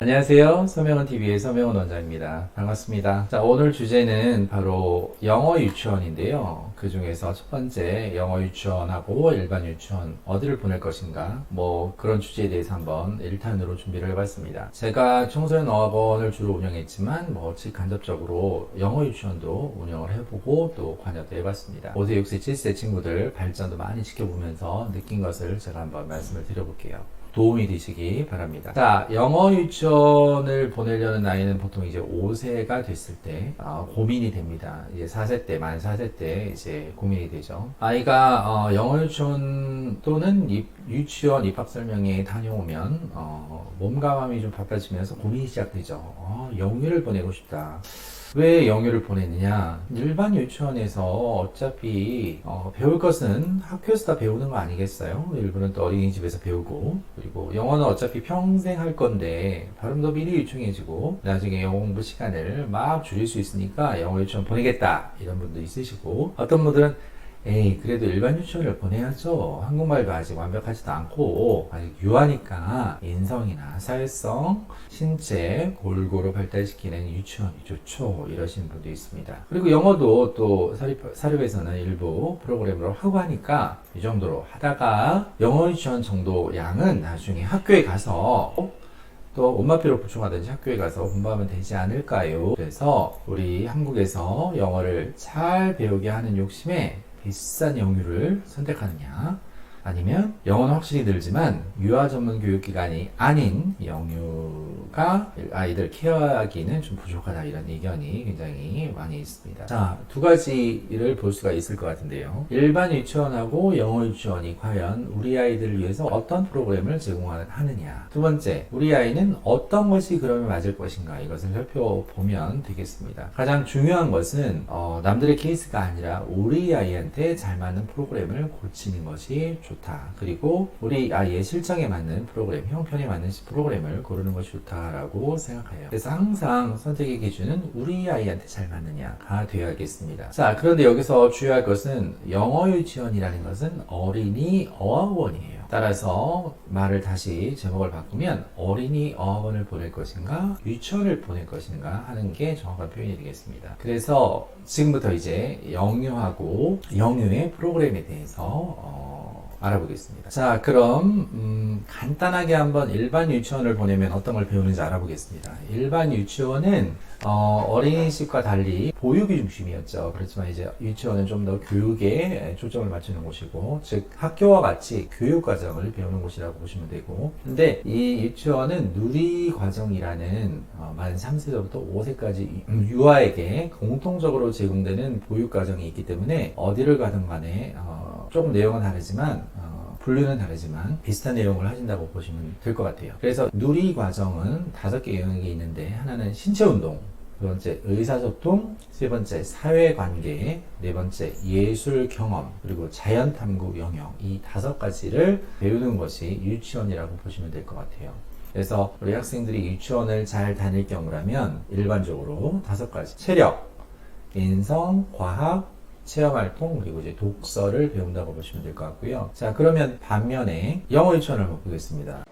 안녕하세요. 서명원TV의 서명원 원장입니다. 반갑습니다. 자, 오늘 주제는 바로 영어 유치원인데요. 그 중에서 첫 번째 영어 유치원하고 일반 유치원 어디를 보낼 것인가 그런 주제에 대해서 한번 1탄으로 준비를 해봤습니다. 제가 청소년 어학원을 주로 운영했지만 간접적으로 영어 유치원도 운영을 해보고 또 관여도 해봤습니다. 5세, 6세, 7세 친구들 발전도 많이 지켜보면서 느낀 것을 제가 한번 말씀을 드려볼게요. 도움이 되시기 바랍니다. 자, 영어 유치원을 보내려는 나이는 보통 이제 5세가 됐을 때 고민이 됩니다. 이제 4세 때, 만 4세 때 이제 고민이 되죠. 아이가 영어 유치원 또는 유치원 입학 설명회에 다녀오면 몸과 마음이 좀 바빠지면서 고민이 시작되죠. 영유를 보내고 싶다. 왜 영유를 보냈느냐? 일반 유치원에서 어차피 배울 것은 학교에서 다 배우는 거 아니겠어요? 일부는 또 어린이집에서 배우고, 그리고 영어는 어차피 평생 할 건데 발음도 미리 유충해지고 나중에 영어 공부 시간을 막 줄일 수 있으니까 영어 유치원 보내겠다 이런 분도 있으시고, 어떤 분들은 그래도 일반 유치원을 보내야죠. 한국말도 아직 완벽하지도 않고 아직 유아니까 인성이나 사회성, 신체 골고루 발달시키는 유치원이 좋죠. 이러시는 분도 있습니다. 그리고 영어도 또 사립에서는 일부 프로그램으로 하고 하니까 이 정도로 하다가 영어 유치원 정도 양은 나중에 학교에 가서 또 엄마표로 보충하든지 학교에 가서 공부하면 되지 않을까요? 그래서 우리 한국에서 영어를 잘 배우게 하는 욕심에 비싼 영유를 선택하느냐, 아니면 영어는 확실히 늘지만 유아 전문 교육기관이 아닌 영유가 아이들 케어하기는 좀 부족하다, 이런 의견이 굉장히 많이 있습니다. 자, 두 가지를 볼 수가 있을 것 같은데요. 일반 유치원하고 영어 유치원이 과연 우리 아이들을 위해서 어떤 프로그램을 제공하느냐, 두 번째, 우리 아이는 어떤 것이 그러면 맞을 것인가, 이것을 살펴보면 되겠습니다. 가장 중요한 것은 남들의 케이스가 아니라 우리 아이한테 잘 맞는 프로그램을 고치는 것이 좋다. 그리고 우리 아이의 실정에 맞는 프로그램, 형편에 맞는 프로그램을 고르는 것이 좋다라고 생각해요. 그래서 항상 선택의 기준은 우리 아이한테 잘 맞느냐가 되어야겠습니다. 자, 그런데 여기서 주의할 것은 영어 유치원이라는 것은 어린이 어학원이에요. 따라서 말을 다시 제목을 바꾸면 어린이 어학원을 보낼 것인가 유치원을 보낼 것인가 하는 게 정확한 표현이 되겠습니다. 그래서 지금부터 이제 영유하고 영유의 프로그램에 대해서 알아보겠습니다. 자, 그럼 간단하게 한번 일반 유치원을 보내면 어떤 걸 배우는지 알아보겠습니다. 일반 유치원은 어린이집과 달리 보육이 중심이었죠. 그렇지만 이제 유치원은 좀 더 교육에 초점을 맞추는 곳이고, 즉 학교와 같이 교육 과정을 배우는 곳이라고 보시면 되고, 근데 이 유치원은 누리과정이라는 만 3세부터 5세까지 유아에게 공통적으로 제공되는 보육 과정이 있기 때문에 어디를 가든 간에 조금 내용은 다르지만 분류는 다르지만 비슷한 내용을 하신다고 보시면 될 것 같아요. 그래서 누리 과정은 5개 영역이 있는데, 하나는 신체운동, 두 번째 의사소통, 세 번째 사회관계, 네 번째 예술 경험, 그리고 자연탐구 영역, 이 5가지를 배우는 것이 유치원이라고 보시면 될 것 같아요. 그래서 우리 학생들이 유치원을 잘 다닐 경우라면 일반적으로 5가지, 체력, 인성, 과학, 체험활동, 그리고 이제 독서를 배운다고 보시면 될 것 같고요. 자, 그러면 반면에 영어 유치원을 보겠습니다.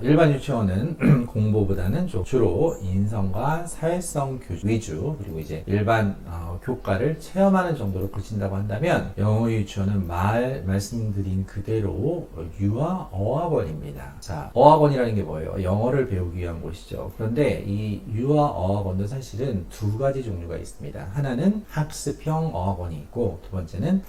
일반 유치원은 공부보다는 주로 인성과 사회성 위주, 그리고 이제 일반 교과를 체험하는 정도로 그친다고 한다면, 영어 유치원은 말씀드린 그대로 유아 어학원입니다. 자, 어학원이라는 게 뭐예요? 영어를 배우기 위한 곳이죠. 그런데 이 유아 어학원도 사실은 2가지 종류가 있습니다. 하나는 학습형 어학원이 있고, 두 번째는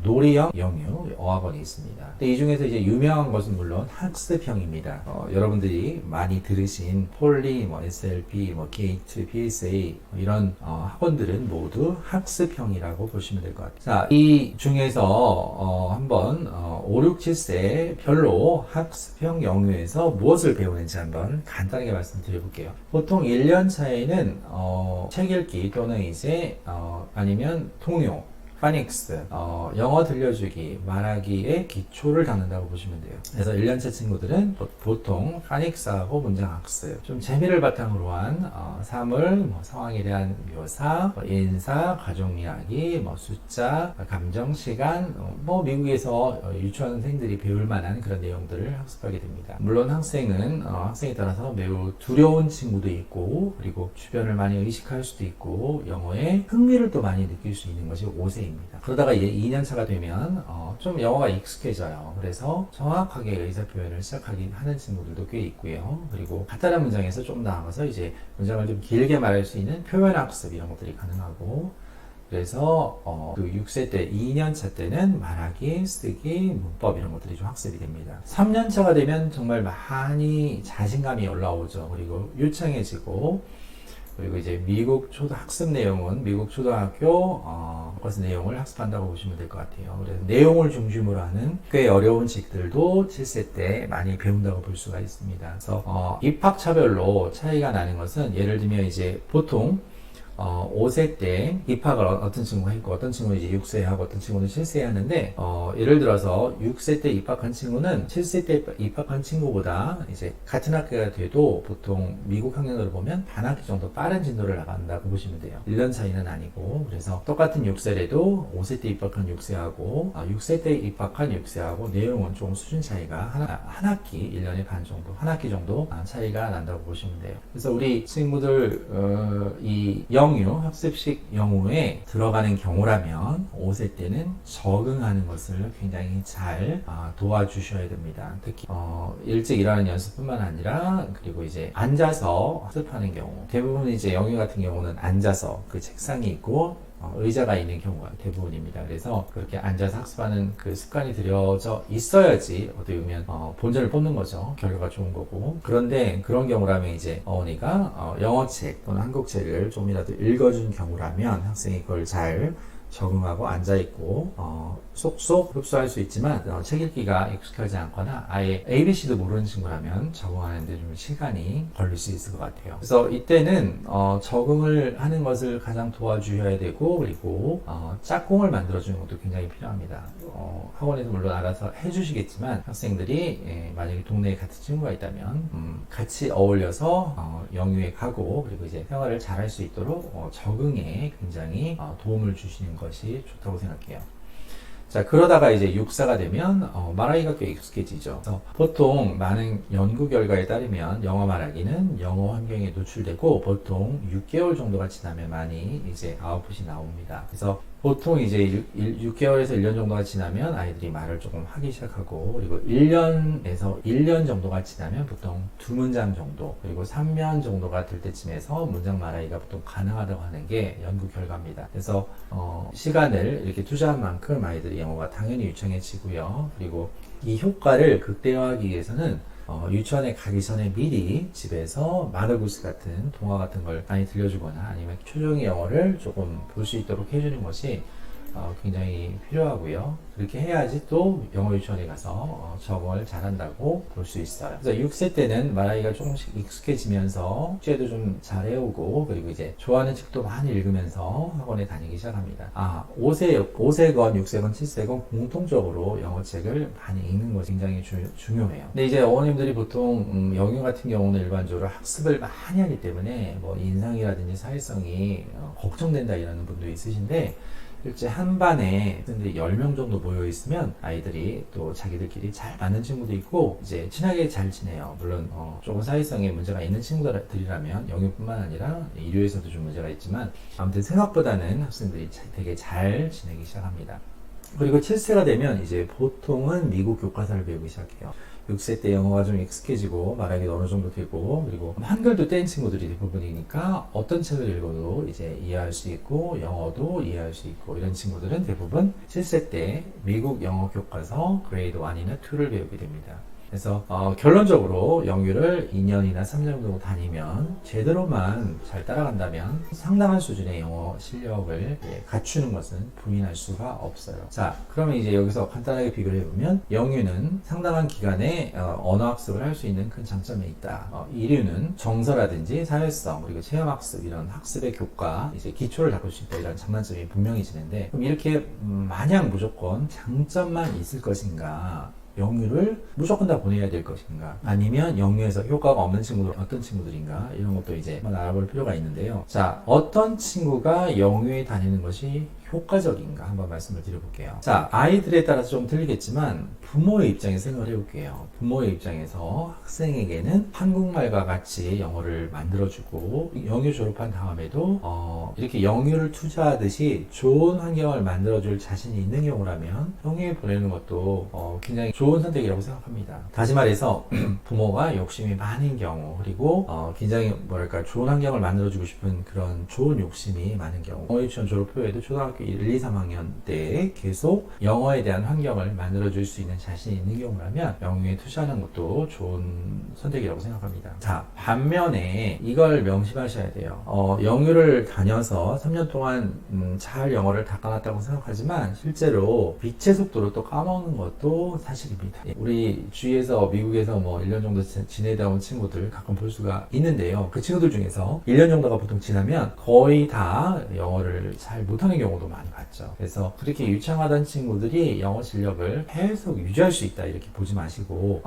놀이형 영유 어학원이 있습니다. 근데 이 중에서 이제 유명한 것은 물론 학습형입니다. 여러분들이 많이 들으신 폴리, SLP, 게이트, PSA 이런 학원들은 모두 학습형이라고 보시면 될 것 같아요. 자, 이 중에서 한번 5, 6, 7세 별로 학습형 영유에서 무엇을 배우는지 한번 간단하게 말씀드려볼게요. 보통 1년 차에는 책 읽기 또는 이제 아니면 통용, 파닉스, 영어 들려주기, 말하기의 기초를 닦는다고 보시면 돼요. 그래서 1년차 친구들은 보통 파닉스하고 문장학습, 좀 재미를 바탕으로 한 사물, 상황에 대한 묘사, 인사, 가족 이야기, 숫자, 감정, 시간, 미국에서 유치원생들이 배울 만한 그런 내용들을 학습하게 됩니다. 물론 학생은 학생에 따라서 매우 두려운 친구도 있고, 그리고 주변을 많이 의식할 수도 있고, 영어에 흥미를 또 많이 느낄 수 있는 것이 5세입니다. 그러다가 이제 2년차가 되면 좀 영어가 익숙해져요. 그래서 정확하게 의사 표현을 시작하긴 하는 친구들도 꽤 있고요. 그리고 간단한 문장에서 좀 나아가서 이제 문장을 좀 길게 말할 수 있는 표현 학습 이런 것들이 가능하고, 그래서 그 6세 때, 2년차 때는 말하기, 쓰기, 문법 이런 것들이 좀 학습이 됩니다. 3년차가 되면 정말 많이 자신감이 올라오죠. 그리고 유창해지고, 그리고 이제 미국 학습 내용은 미국 초등학교 것의 내용을 학습한다고 보시면 될 것 같아요. 그래서 내용을 중심으로 하는 꽤 어려운 책들도 7세 때 많이 배운다고 볼 수가 있습니다. 그래서 입학차별로 차이가 나는 것은, 예를 들면 이제 보통 5세 때 입학을 어떤 친구가 했고, 어떤 친구는 이제 6세에 하고, 어떤 친구는 7세에 하는데, 예를 들어서 6세 때 입학한 친구는 7세 때 입학한 친구보다 이제 같은 학교가 돼도 보통 미국 학년으로 보면 반 학기 정도 빠른 진도를 나간다고 보시면 돼요. 1년 차이는 아니고, 그래서 똑같은 6세래도 5세 때 입학한 6세하고 6세 때 입학한 6세하고 내용은 조금 수준 차이가 한 학기, 1년에 반 정도, 한 학기 정도 차이가 난다고 보시면 돼요. 그래서 우리 친구들 이 영유, 학습식 영유에 들어가는 경우라면 5세 때는 적응하는 것을 굉장히 잘 도와주셔야 됩니다. 특히 일찍 일어나는 연습뿐만 아니라, 그리고 이제 앉아서 학습하는 경우, 대부분 이제 영유 같은 경우는 앉아서 그 책상이 있고 의자가 있는 경우가 대부분입니다. 그래서 그렇게 앉아서 학습하는 그 습관이 들여져 있어야지 어떻게 보면 본전을 뽑는 거죠. 결과가 좋은 거고. 그런데 그런 경우라면 이제 어머니가 영어책 또는 한국책을 좀이라도 읽어준 경우라면 학생이 그걸 잘 적응하고 앉아있고 쏙쏙 흡수할 수 있지만 책 읽기가 익숙하지 않거나 아예 ABC도 모르는 친구라면 적응하는 데 좀 시간이 걸릴 수 있을 것 같아요. 그래서 이때는 적응을 하는 것을 가장 도와주셔야 되고, 그리고 짝꿍을 만들어주는 것도 굉장히 필요합니다. 학원에서 물론 알아서 해주시겠지만, 학생들이 만약에 동네에 같은 친구가 있다면 같이 어울려서 영유에 가고, 그리고 이제 생활을 잘할 수 있도록 적응에 굉장히 도움을 주시는 것이 좋다고 생각해요. 자, 그러다가 이제 6사가 되면 말하기가 꽤 익숙해지죠. 그래서 보통 많은 연구 결과에 따르면 영어 말하기는 영어 환경에 노출되고 보통 6개월 정도가 지나면 많이 이제 아웃풋이 나옵니다. 그래서 보통 이제 6개월에서 1년 정도가 지나면 아이들이 말을 조금 하기 시작하고, 그리고 1년에서 1년 정도가 지나면 보통 2문장 정도, 그리고 3년 정도가 될 때쯤에서 문장 말하기가 보통 가능하다고 하는 게 연구 결과입니다. 그래서 시간을 이렇게 투자한 만큼 아이들이 영어가 당연히 유창해지고요. 그리고 이 효과를 극대화하기 위해서는 유치원에 가기 전에 미리 집에서 마더구스 같은 동화 같은 걸 많이 들려주거나 아니면 초중이 영어를 조금 볼 수 있도록 해주는 것이 굉장히 필요하고요. 그렇게 해야지 또 영어 유치원에 가서 적응을 잘한다고 볼 수 있어요. 그래서 6세 때는 말하기가 조금씩 익숙해지면서 숙제도 좀 잘 해오고, 그리고 이제 좋아하는 책도 많이 읽으면서 학원에 다니기 시작합니다. 5세건 6세건 7세건 공통적으로 영어책을 많이 읽는 것이 굉장히 중요해요. 근데 이제 어머님들이 보통 영유 같은 경우는 일반적으로 학습을 많이 하기 때문에 뭐 인상이라든지 사회성이 걱정된다 이러는 분도 있으신데, 실제 한 반에 학생들이 10명 정도 모여 있으면 아이들이 또 자기들끼리 잘 맞는 친구도 있고 이제 친하게 잘 지내요. 물론 조금 사회성에 문제가 있는 친구들이라면 영유뿐만 아니라 이류에서도 좀 문제가 있지만 아무튼 생각보다는 학생들이 되게 잘 지내기 시작합니다. 그리고 7세가 되면 이제 보통은 미국 교과서를 배우기 시작해요. 6세 때 영어가 좀 익숙해지고 말하기도 어느 정도 되고, 그리고 한글도 뗀 친구들이 대부분이니까 어떤 책을 읽어도 이제 이해할 수 있고 영어도 이해할 수 있고, 이런 친구들은 대부분 7세 때 미국 영어 교과서 그레이드 1이나 2를 배우게 됩니다. 그래서 결론적으로 영유를 2년이나 3년 정도 다니면 제대로만 잘 따라간다면 상당한 수준의 영어 실력을 갖추는 것은 부인할 수가 없어요. 자, 그러면 이제 여기서 간단하게 비교를 해보면 영유는 상당한 기간에 언어 학습을 할 수 있는 큰 장점이 있다. 이류는 정서라든지 사회성 그리고 체험학습 이런 학습의 교과 이제 기초를 닦을 수 있다 이런 장단점이 분명히 지는데 그럼 이렇게 마냥 무조건 장점만 있을 것인가? 영유를 무조건 다 보내야 될 것인가? 아니면 영유에서 효과가 없는 친구들 어떤 친구들인가? 이런 것도 이제 한번 알아볼 필요가 있는데요. 자, 어떤 친구가 영유에 다니는 것이 효과적인가 한번 말씀을 드려볼게요. 자, 아이들에 따라서 좀 틀리겠지만 부모의 입장에서 생각을 해볼게요. 부모의 입장에서 학생에게는 한국말과 같이 영어를 만들어주고 영유 졸업한 다음에도 이렇게 영유를 투자하듯이 좋은 환경을 만들어줄 자신이 있는 경우라면 영유에 보내는 것도 굉장히 좋은 선택이라고 생각합니다. 다시 말해서 부모가 욕심이 많은 경우 그리고 굉장히 뭐랄까 좋은 환경을 만들어주고 싶은 그런 좋은 욕심이 많은 경우 영어 유치원 졸업 후에도 초등학교 1, 2, 3학년 때 계속 영어에 대한 환경을 만들어줄 수 있는 자신이 있는 경우라면 영유에 투자하는 것도 좋은 선택이라고 생각합니다. 자, 반면에 이걸 명심하셔야 돼요. 영유를 다녀서 3년 동안 잘 영어를 닦아놨다고 생각하지만 실제로 빛의 속도로 또 까먹는 것도 사실입니다. 우리 주위에서 미국에서 뭐 1년 정도 지내다 온 친구들 가끔 볼 수가 있는데요. 그 친구들 중에서 1년 정도가 보통 지나면 거의 다 영어를 잘 못하는 경우도 많이 봤죠. 그래서 그렇게 유창하던 친구들이 영어 실력을 계속 유지할 수 있다 이렇게 보지 마시고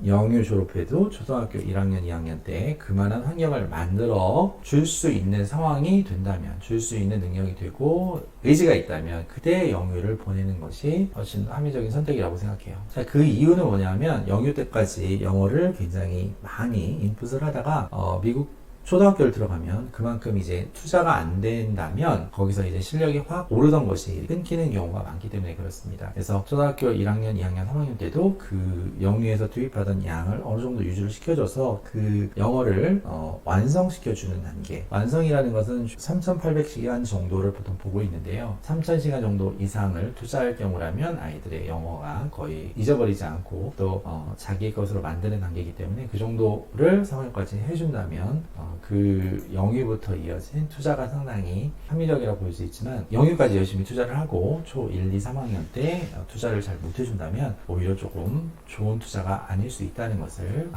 영유 졸업해도 초등학교 1학년, 2학년 때 그만한 환경을 만들어 줄 수 있는 상황이 된다면 줄 수 있는 능력이 되고 의지가 있다면 그때 영유를 보내는 것이 훨씬 합리적인 선택이라고 생각해요. 자, 그 이유는 뭐냐면 영유 때까지 영어를 굉장히 많이 인풋을 하다가 미국 초등학교를 들어가면 그만큼 이제 투자가 안 된다면 거기서 이제 실력이 확 오르던 것이 끊기는 경우가 많기 때문에 그렇습니다. 그래서 초등학교 1학년, 2학년, 3학년 때도 그 영유에서 투입하던 양을 어느 정도 유지를 시켜줘서 그 영어를 완성시켜주는 단계. 완성이라는 것은 3,800시간 정도를 보통 보고 있는데요. 3,000시간 정도 이상을 투자할 경우라면 아이들의 영어가 거의 잊어버리지 않고 또 자기 것으로 만드는 단계이기 때문에 그 정도를 성형까지 해준다면 그 영유부터 이어진 투자가 상당히 합리적이라고 볼 수 있지만 영유까지 열심히 투자를 하고 초 1, 2, 3학년 때 투자를 잘 못해준다면 오히려 조금 좋은 투자가 아닐 수 있다는 것을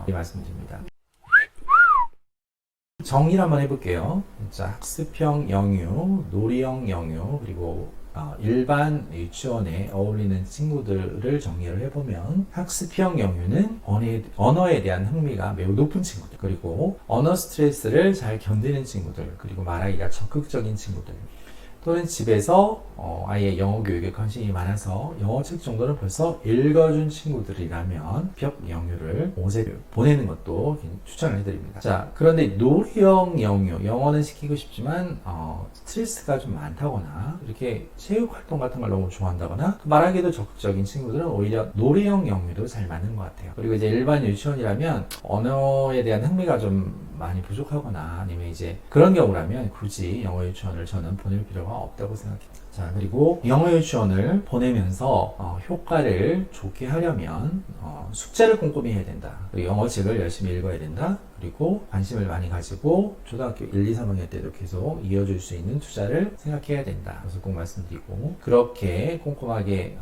말씀드립니다. 정리를 한번 해볼게요. 자, 학습형 영유, 놀이형 영유, 그리고 일반 유치원에 어울리는 친구들을 정리를 해보면 학습형 영유는 언어에 대한 흥미가 매우 높은 친구들 그리고 언어 스트레스를 잘 견디는 친구들 그리고 말하기가 적극적인 친구들 또는 집에서 아예 영어 교육에 관심이 많아서 영어책 정도는 벌써 읽어준 친구들이라면 벽 영유를 5세 보내는 것도 추천을 해드립니다. 자, 그런데 놀이형 영유, 영어는 시키고 싶지만 스트레스가 좀 많다거나 이렇게 체육활동 같은 걸 너무 좋아한다거나 말하기도 적극적인 친구들은 오히려 놀이형 영유도 잘 맞는 것 같아요. 그리고 이제 일반 유치원이라면 언어에 대한 흥미가 좀 많이 부족하거나 아니면 이제 그런 경우라면 굳이 영어 유치원을 저는 보낼 필요가 없다고 생각합니다. 자, 그리고 영어 유치원을 보내면서 효과를 좋게 하려면 숙제를 꼼꼼히 해야 된다. 그리고 영어책을 열심히 읽어야 된다. 그리고 관심을 많이 가지고 초등학교 1, 2, 3학년 때도 계속 이어줄 수 있는 투자를 생각해야 된다. 그래서 꼭 말씀드리고 그렇게 꼼꼼하게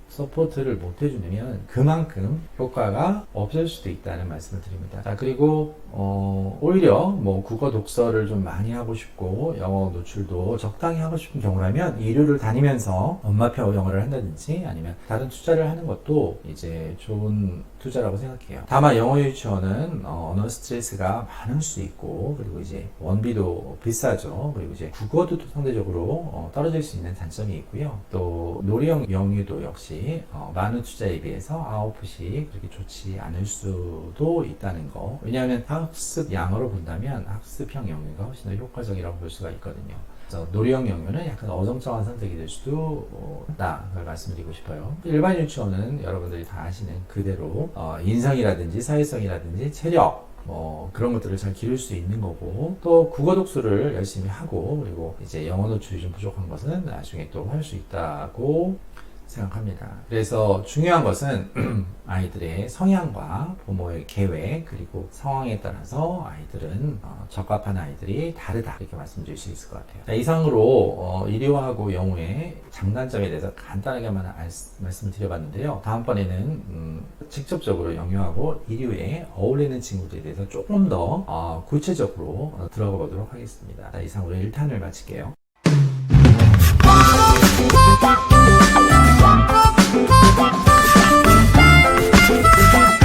서포트를 못 해주면 그만큼 효과가 없을 수도 있다는 말씀을 드립니다. 자, 그리고 오히려 뭐 국어 독서를 좀 많이 하고 싶고 영어 노출도 적당히 하고 싶은 경우라면 이류를 다니면서 엄마표 영어를 한다든지 아니면 다른 투자를 하는 것도 이제 좋은 투자라고 생각해요. 다만 영어 유치원은 언어 스트레스가 많을 수 있고 그리고 이제 원비도 비싸죠. 그리고 이제 국어도 상대적으로 떨어질 수 있는 단점이 있고요. 또 놀이형 영유도 역시 많은 투자에 비해서 아웃풋이 그렇게 좋지 않을 수도 있다는 거. 왜냐하면 학습 양으로 본다면 학습형 영유가 훨씬 더 효과적이라고 볼 수가 있거든요. 그래서 놀이형 영유는 약간 어정쩡한 선택이 될 수도 있다. 그걸 말씀드리고 싶어요. 일반 유치원은 여러분들이 다 아시는 그대로 인성이라든지 사회성이라든지 체력 그런 것들을 잘 기를 수 있는 거고 또 국어 독서를 열심히 하고 그리고 이제 영어 노출이 좀 부족한 것은 나중에 또 할 수 있다고 생각합니다. 그래서 중요한 것은 아이들의 성향과 부모의 계획 그리고 상황에 따라서 아이들은 적합한 아이들이 다르다 이렇게 말씀드릴 수 있을 것 같아요. 자, 이상으로 이리화하고 영우의 장단점에 대해서 간단하게만 말씀을 드려봤는데요. 다음번에는 직접적으로 영유하고 이리화에 어울리는 친구들에 대해서 조금 더 구체적으로 들어가 보도록 하겠습니다. 자, 이상으로 1탄을 마칠게요. Thank you.